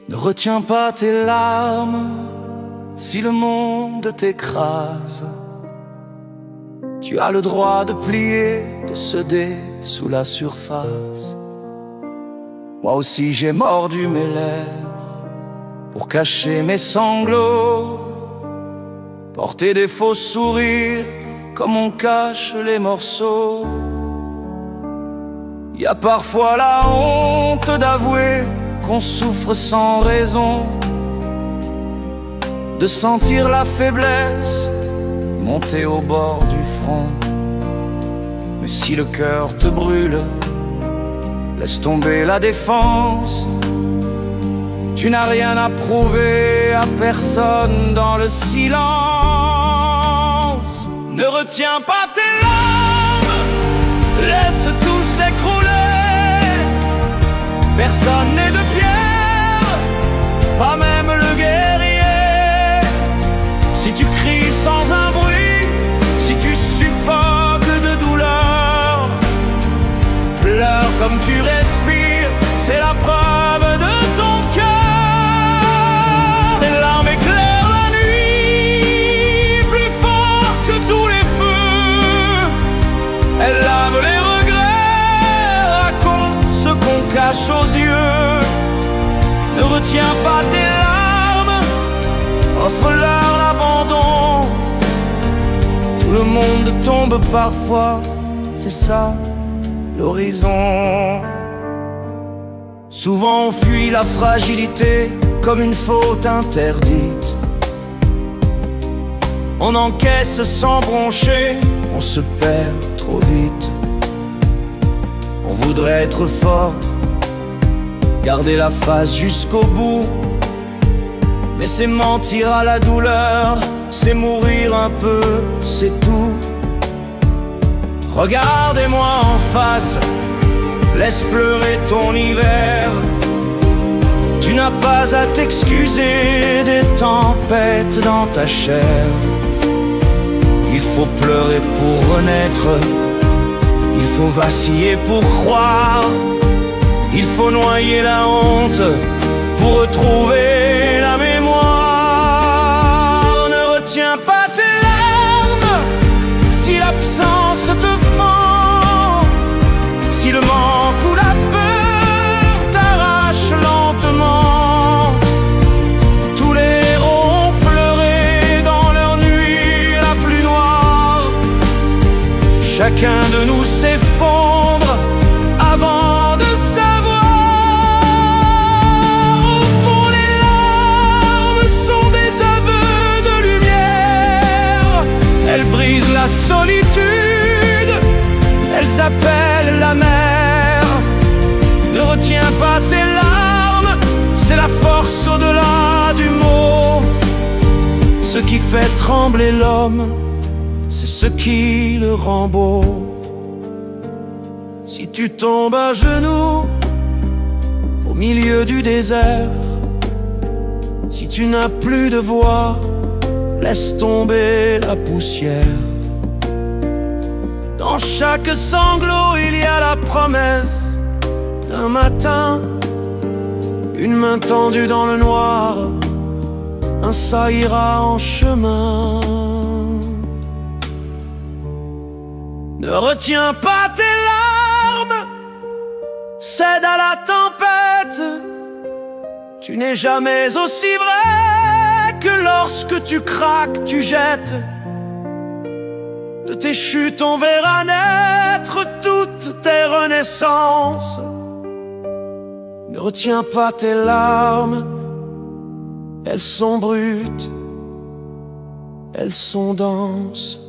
Ne retiens pas tes larmes si le monde t'écrase. Tu as le droit de plier, de céder sous la surface. Moi aussi j'ai mordu mes lèvres pour cacher mes sanglots, porter des faux sourires comme on cache les morceaux. Y a parfois la honte d'avouer qu'on souffre sans raison, de sentir la faiblesse monter au bord du front. Mais si le cœur te brûle, laisse tomber la défense. Tu n'as rien à prouver à personne dans le silence. Ne retiens pas tes larmes, laisse tout s'écrouler. Personne n'est de pierre, pas même le guerrier. Si tu cries sans un bruit, si tu suffoques de douleur, pleure comme tu respires, c'est la preuve de ton cœur. Tes larmes éclairent la nuit, plus fort que tous les feux. Elles lavent les regrets, racontent ce qu'on cache aux yeux. Ne retiens pas tes larmes, offre-leur l'abandon. Tout le monde tombe parfois, c'est ça l'horizon. Souvent on fuit la fragilité comme une faute interdite. On encaisse sans broncher, on se perd trop vite. On voudrait être fort, garder la face jusqu'au bout, mais c'est mentir à la douleur, c'est mourir un peu, c'est tout. Regardez-moi en face, laisse pleurer ton hiver. Tu n'as pas à t'excuser des tempêtes dans ta chair. Il faut pleurer pour renaître, il faut vaciller pour croire. Il faut noyer la honte pour retrouver la mémoire. Ne retiens pas tes larmes si l'absence te fend, si le manque ou la peur t'arrache lentement. Tous les héros ont pleuré dans leur nuit la plus noire. Chacun de nous s'effondre avant de la solitude, elles appellent la mer. Ne retiens pas tes larmes, c'est la force au-delà du mot. Ce qui fait trembler l'homme, c'est ce qui le rend beau. Si tu tombes à genoux au milieu du désert, si tu n'as plus de voix, laisse tomber la poussière. Dans chaque sanglot, il y a la promesse d'un matin, une main tendue dans le noir, un ça ira en chemin. Ne retiens pas tes larmes, cède à la tempête. Tu n'es jamais aussi vrai que lorsque tu craques, tu jettes. De tes chutes on verra naître toutes tes renaissances. Ne retiens pas tes larmes, elles sont brutes, elles sont denses.